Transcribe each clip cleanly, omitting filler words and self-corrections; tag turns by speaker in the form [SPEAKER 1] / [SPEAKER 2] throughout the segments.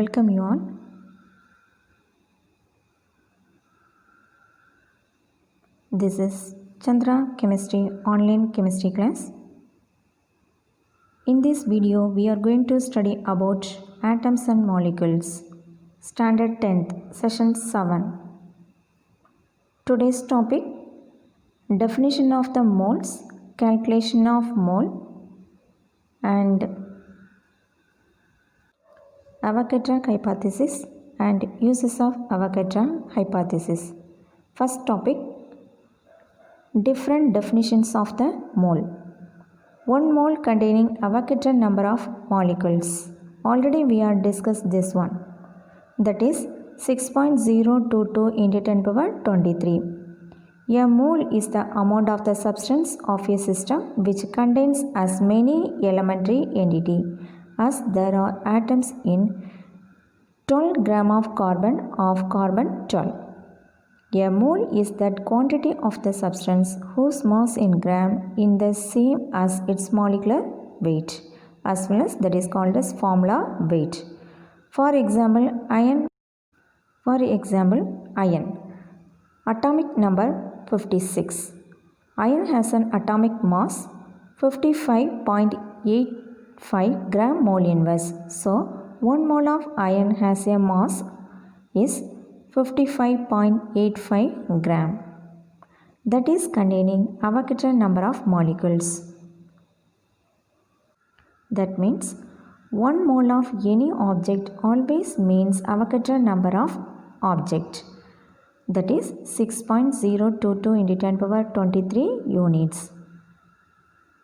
[SPEAKER 1] welcome you all. This is Chandra Chemistry online chemistry class. In this video we are going to study about atoms and molecules, standard 10th, session 7. Today's topic: definition of the moles, calculation of mole and Avogadro hypothesis and uses of Avogadro hypothesis. First topic: different definitions of the mole. One mole containing Avogadro number of molecules. Already we have discussed this one. That is 6.022 into 10 power 23. A mole is the amount of the substance of a system which contains as many elementary entities as there are atoms in 12 gram of carbon 12. A mole is that quantity of the substance whose mass in gram is the same as its molecular weight, as well as that is called as formula weight. For example, iron. Atomic number 56. Iron has an atomic mass 55.85 gram mole inverse. So 1 mole of iron has a mass is 55.85 gram. That is containing Avogadro number of molecules. That means 1 mole of any object always means Avogadro number of object. That is 6.022 into 10 power 23 units.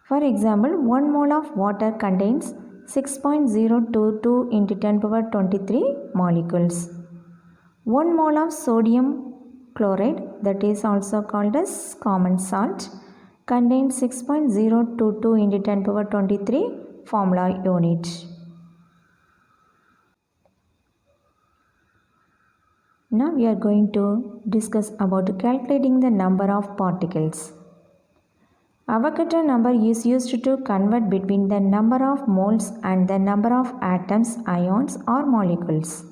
[SPEAKER 1] For example, 1 mole of water contains 6.022 into 10 power 23 molecules. 1 mole of sodium chloride, that is also called as common salt, contains 6.022 into 10 power 23 formula unit. Now we are going to discuss about calculating the number of particles. Avogadro number is used to convert between the number of moles and the number of atoms, ions or molecules.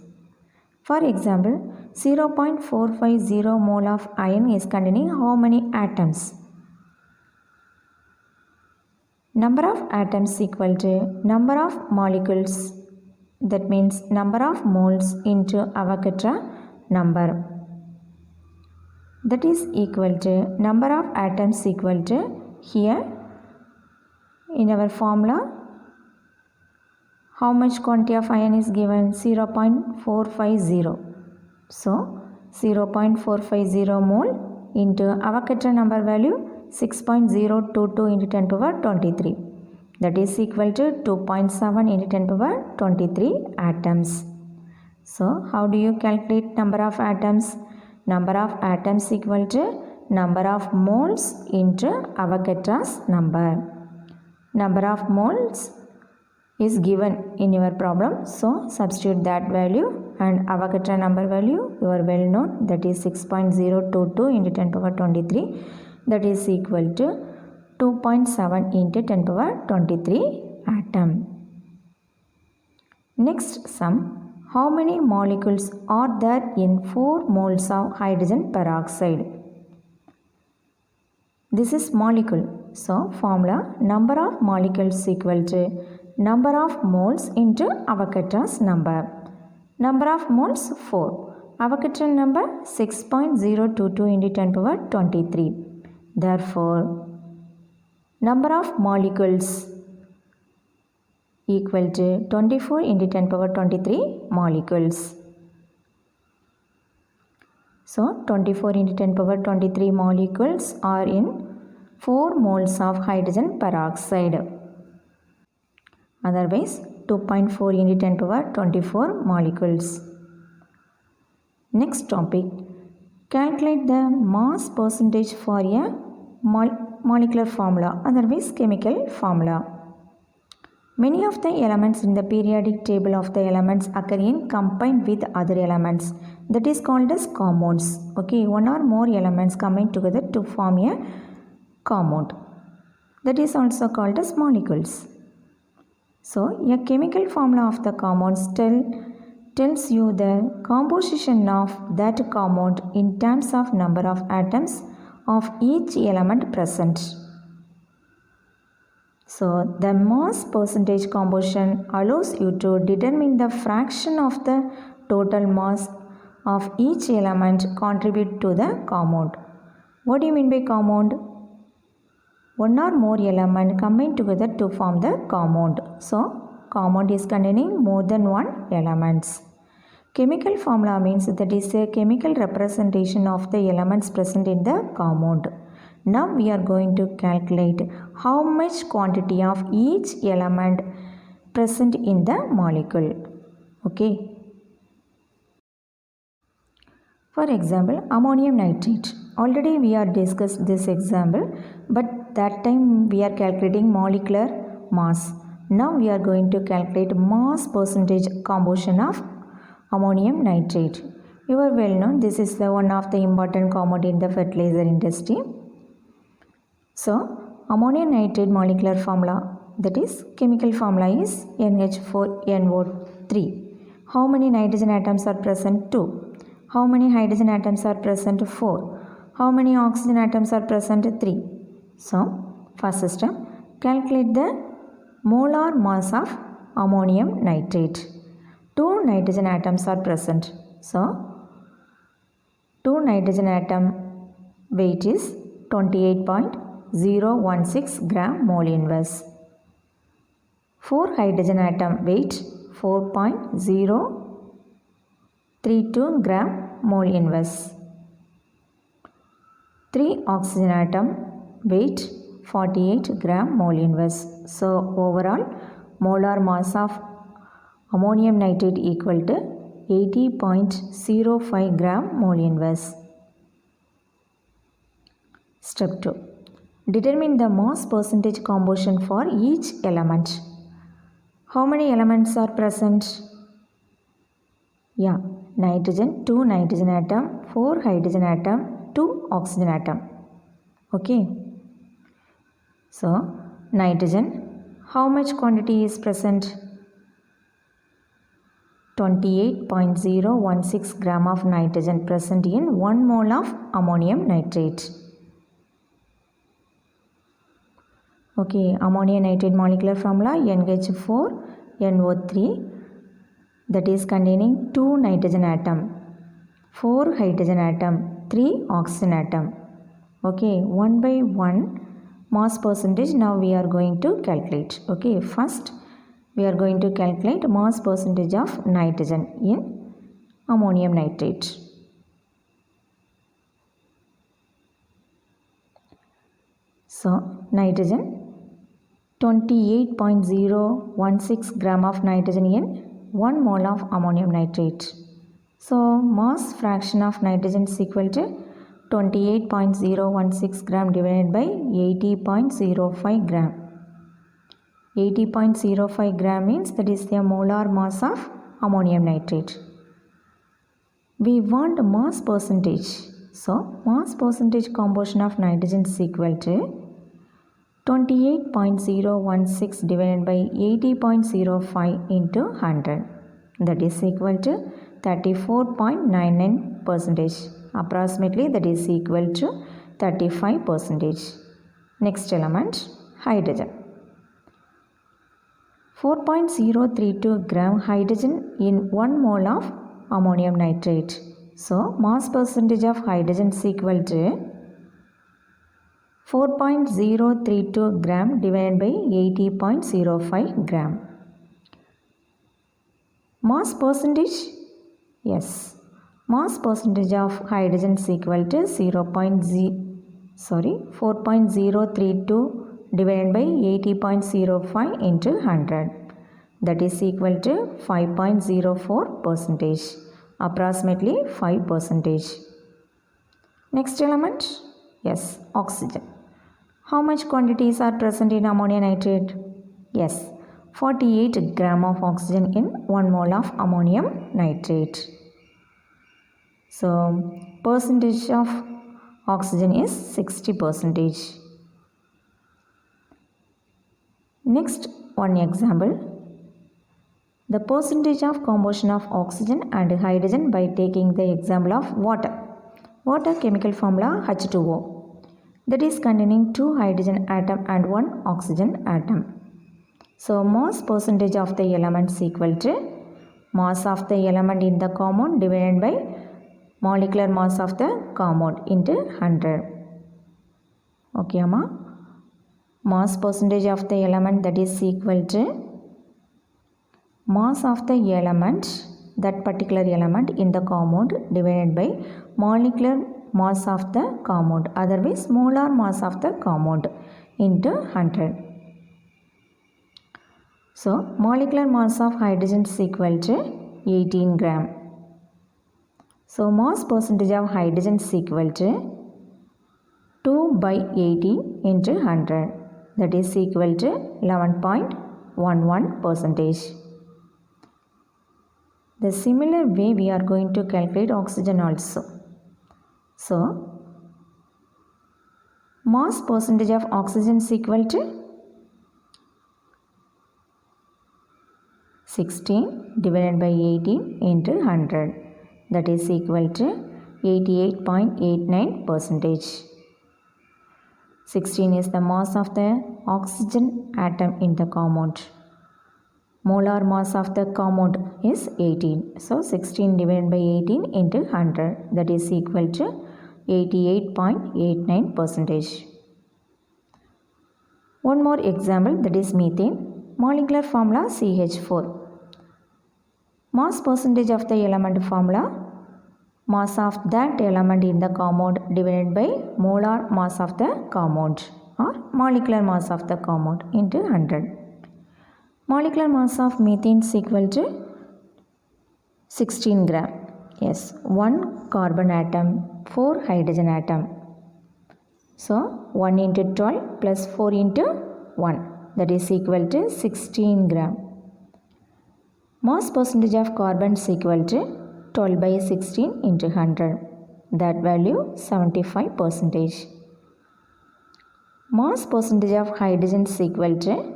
[SPEAKER 1] For example, 0.450 mole of iron is containing how many atoms? Number of atoms equal to number of molecules, that means number of moles into Avogadro number, that is equal to number of atoms equal to, here in our formula how much quantity of iron is given? 0.450. So 0.450 mole into Avogadro number value 6.022 into 10 power 23, that is equal to 2.7 into 10 power 23 atoms. So how do you calculate number of atoms? Number of atoms equal to number of moles into Avogadro's number. Number of moles is given in your problem, so substitute that value and Avogadro number value you are well known, that is 6.022 into 10 power 23, that is equal to 2.7 into 10 power 23 atom. Next sum: how many molecules are there in 4 moles of hydrogen peroxide? This is molecule. So formula number of molecules equal to number of moles into Avogadro's number. Number of moles 4. Avogadro number 6.022 into 10 power 23. Therefore, number of molecules equal to 24 into 10 power 23 molecules. So 24 into 10 power 23 molecules are in 4 moles of hydrogen peroxide. Otherwise 2.4 into 10 power 24 molecules. Next topic: calculate the mass percentage for a molecular formula, otherwise chemical formula. Many of the elements in the periodic table of the elements occur in combined with other elements, that is called as compounds. Okay, one or more elements combine together to form a compound, that is also called as molecules. So a chemical formula of the compounds tell tells you the composition of that compound in terms of number of atoms of each element present. So the mass percentage composition allows you to determine the fraction of the total mass of each element contribute to the compound. What do you mean by compound? One or more element combine together to form the compound. So compound is containing more than one elements. Chemical formula means that is a chemical representation of the elements present in the compound. Now we are going to calculate how much quantity of each element present in the molecule. Okay. For example, ammonium nitrate. Already we are discussed this example, but that time we are calculating molecular mass. Now we are going to calculate mass percentage composition of ammonium nitrate. You are well known, this is the one of the important compound in the fertilizer industry. So, ammonium nitrate molecular formula, that is chemical formula is NH4NO3. How many nitrogen atoms are present? 2. How many hydrogen atoms are present? 4. How many oxygen atoms are present? 3. So, first step, calculate the molar mass of ammonium nitrate. 2 nitrogen atoms are present. So, 2 nitrogen atom weight is 28.016 gram mole inverse. 4 hydrogen atom weight 4.032 gram mole inverse. 3 oxygen atom weight 48 gram mole inverse. So overall molar mass of ammonium nitrate equal to 80.05 gram mole inverse. Step 2. Determine the mass percentage composition for each element. How many elements are present? Yeah, nitrogen, 2 nitrogen atom, 4 hydrogen atom, 2 oxygen atom. Okay. So, nitrogen, how much quantity is present? 28.016 gram of nitrogen present in 1 mole of ammonium nitrate. Okay, ammonium nitrate molecular formula NH4NO3, that is containing 2 nitrogen atom, 4 hydrogen atom, 3 oxygen atom. Okay, one by one mass percentage now we are going to calculate. Okay, first we are going to calculate mass percentage of nitrogen in ammonium nitrate. So, nitrogen 28.016 gram of nitrogen in 1 mole of ammonium nitrate. So, mass fraction of nitrogen is equal to 28.016 gram divided by 80.05 gram. 80.05 gram means that is the molar mass of ammonium nitrate. We want mass percentage. So, mass percentage composition of nitrogen is equal to 28.016 divided by 80.05 into 100. That is equal to 34.99 percentage. Approximately that is equal to 35 percentage. Next element, hydrogen. 4.032 gram hydrogen in 1 mole of ammonium nitrate. So, mass percentage of hydrogen is equal to 4.032 gram divided by 80.05 gram. Mass percentage? Yes. Mass percentage of hydrogen is equal to 4.032 divided by 80.05 into 100. That is equal to 5.04 percentage. Approximately 5 percentage. Next element? Yes, oxygen. How much quantities are present in ammonium nitrate? Yes, 48 gram of oxygen in 1 mole of ammonium nitrate. So, percentage of oxygen is 60%. Next one example. the percentage of composition of oxygen and hydrogen by taking the example of water. Water chemical formula H2O, that is containing 2 hydrogen atom and 1 oxygen atom. So mass percentage of the element is equal to mass of the element in the compound divided by molecular mass of the compound into 100. Okay, amma? Mass percentage of the element, that is equal to mass of the element, that particular element in the compound divided by molecular mass of the compound, otherwise molar mass of the compound into 100. So molecular mass of hydrogen is equal to 18 gram. So mass percentage of hydrogen is equal to 2 by 18 into 100, that is equal to 11.11 percentage. The similar way we are going to calculate oxygen also. So, mass percentage of oxygen is equal to 16 divided by 18 into 100, that is equal to 88.89 percentage. 16 is the mass of the oxygen atom in the compound. Molar mass of the compound is 18. So 16 divided by 18 into 100, that is equal to 88.89 percentage. One more example, that is methane. Molecular formula CH4. Mass percentage of the element formula, mass of that element in the compound divided by molar mass of the compound or molecular mass of the compound into 100. Molecular mass of methane is equal to 16 gram. Yes, 1 carbon atom, 4 hydrogen atom. So 1 into 12 plus 4 into 1, that is equal to 16 gram. Mass percentage of carbon is equal to 12 by 16 into 100. That value 75 percentage. Mass percentage of hydrogen is equal to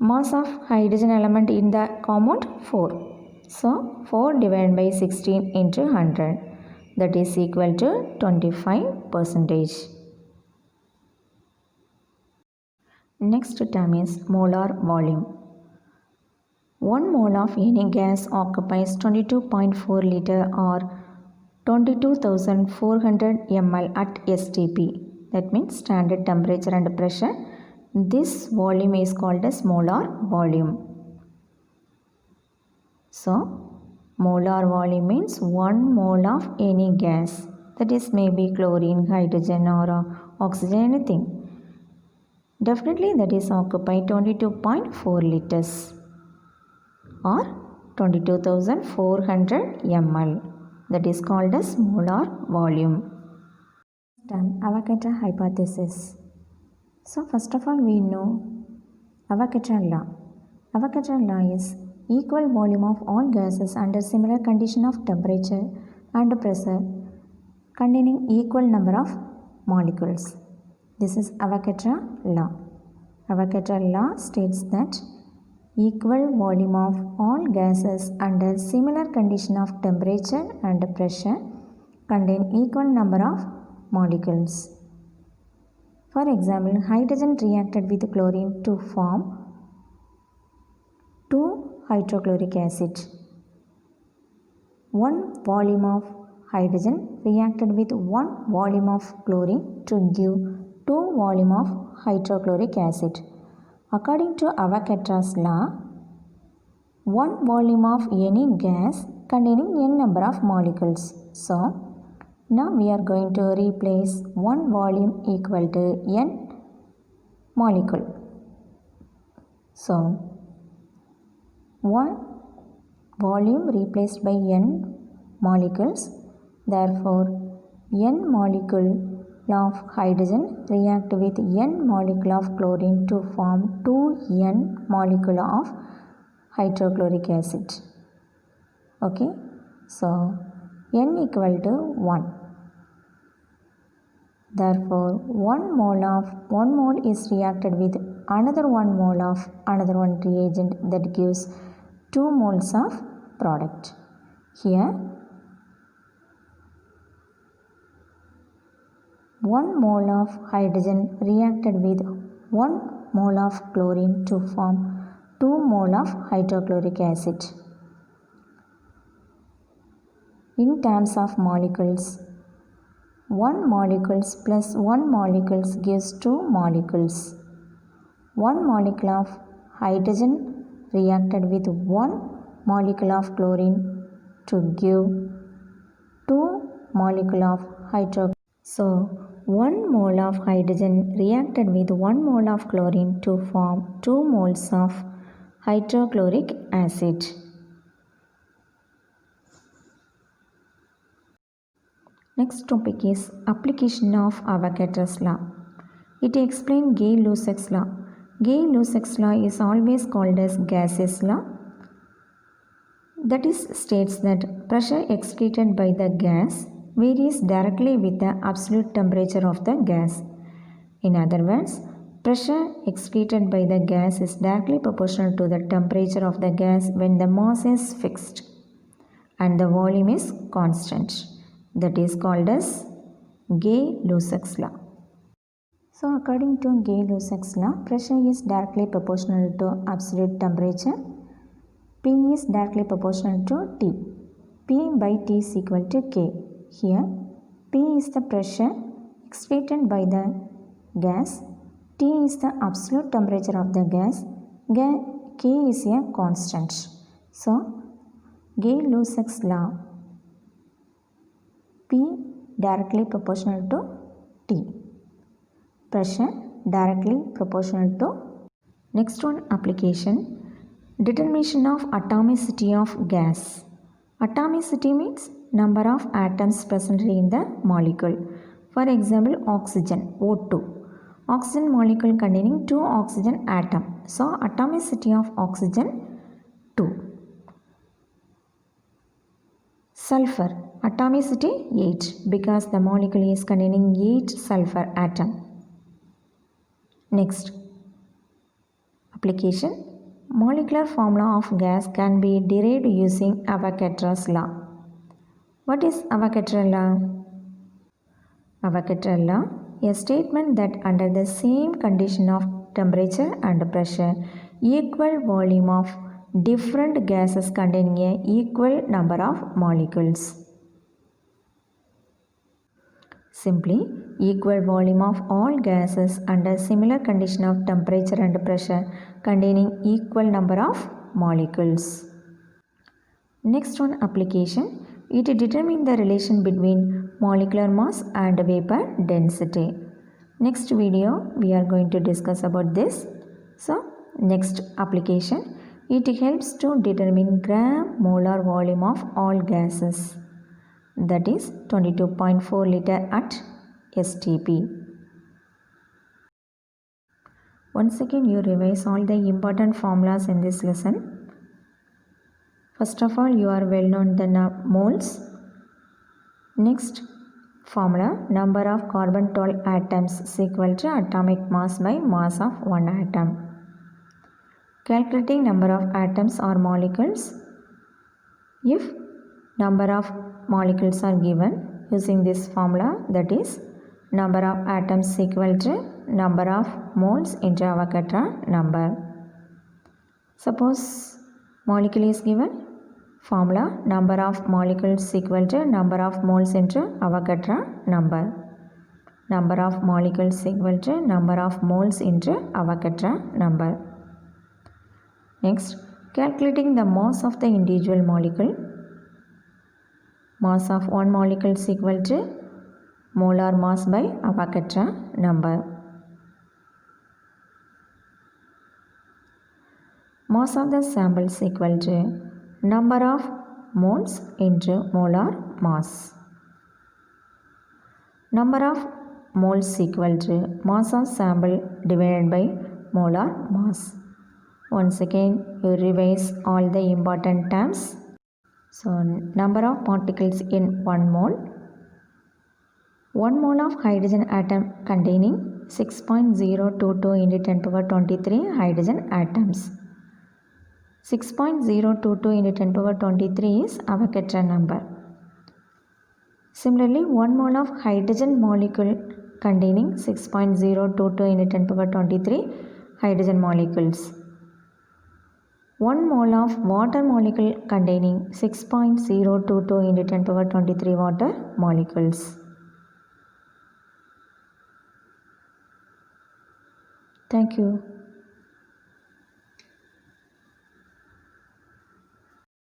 [SPEAKER 1] mass of hydrogen element in the compound 4. So 4 divided by 16 into 100, that is equal to 25 percentage. Next term is molar volume. 1 mole of any gas occupies 22.4 liter or 22,400 ml at STP. That means standard temperature and pressure. This volume is called as molar volume. So, molar volume means 1 mole of any gas. That is maybe chlorine, hydrogen or oxygen, anything. Definitely that is occupy 22.4 liters or 22,400 ml. That is called as molar volume. Avogadro hypothesis. So first of all we know Avogadro law. Avogadro law is equal volume of all gases under similar condition of temperature and pressure containing equal number of molecules. This is Avogadro law. Avogadro law states that equal volume of all gases under similar condition of temperature and pressure contain equal number of molecules. For example, hydrogen reacted with chlorine to form 2 hydrochloric acid. 1 volume of hydrogen reacted with 1 volume of chlorine to give 2 volume of hydrochloric acid. According to Avogadro's law, 1 volume of any gas containing n number of molecules. So, now we are going to replace 1 volume equal to n molecule. So, 1 volume replaced by n molecules. Therefore, n molecule of hydrogen react with n molecule of chlorine to form 2n molecule of hydrochloric acid. Okay, so n equal to 1. Therefore, 1 mole is reacted with another 1 mole of another one reagent that gives 2 moles of product. Here 1 mole of hydrogen reacted with 1 mole of chlorine to form 2 mole of hydrochloric acid. In terms of molecules, 1 molecules plus 1 molecules gives 2 molecules. 1 molecule of hydrogen reacted with 1 molecule of chlorine to give 2 molecule of hydrochloric. So 1 mole of hydrogen reacted with 1 mole of chlorine to form 2 moles of hydrochloric acid. Next topic is application of Avogadro's law. It explains Gay-Lussac's law. Gay-Lussac's law is always called as gaseous law. That is, states that pressure excreted by the gas varies directly with the absolute temperature of the gas. In other words, pressure excreted by the gas is directly proportional to the temperature of the gas when the mass is fixed and the volume is constant. That is called as Gay-Lussac's law. So according to Gay-Lussac's law, pressure is directly proportional to absolute temperature. P is directly proportional to T. P by T is equal to K. Here, P is the pressure excreted by the gas. T is the absolute temperature of the gas. K is a constant. So, Gay-Lussac's law, P directly proportional to T. Pressure directly proportional to. Next one, application. Determination of atomicity of gas. Atomicity means number of atoms present in the molecule. For example, oxygen, O2. Oxygen molecule containing 2 oxygen atom. So, atomicity of oxygen 2. Sulfur, atomicity 8 because the molecule is containing 8 sulfur atom. Next, application. Molecular formula of gas can be derived using Avogadro's law. What is Avogadro's law? Avogadro's law, a statement that under the same condition of temperature and pressure, equal volume of different gases containing an equal number of molecules. Simply, equal volume of all gases under similar condition of temperature and pressure containing equal number of molecules. Next one, application. It determines the relation between molecular mass and vapor density. Next video we are going to discuss about this. So, next application. It helps to determine gram molar volume of all gases. That is 22.4 liter at STP. Once again, you revise all the important formulas in this lesson. First of all, you are well known the moles. Next formula, number of carbon 12 atoms is equal to atomic mass by mass of one atom. Calculating number of atoms or molecules. If number of molecules are given using this formula, that is number of atoms equal to number of moles into Avogadro number. Suppose molecule is given, formula number of molecules equal to number of moles into Avogadro number. Number of molecules equal to number of moles into Avogadro number. Next, calculating the mass of the individual molecule. Mass of one molecule is equal to molar mass by Avogadro number. Mass of the sample is equal to number of moles into molar mass. Number of moles equal to mass of sample divided by molar mass. Once again, you revise all the important terms. So, number of particles in 1 mole. 1 mole of hydrogen atom containing 6.022 into 10 power 23 hydrogen atoms. 6.022 into 10 power 23 is Avogadro number. Similarly, 1 mole of hydrogen molecule containing 6.022 into 10 power 23 hydrogen molecules. 1 mole of water molecule containing 6.022 into 10 power 23 water molecules. Thank you.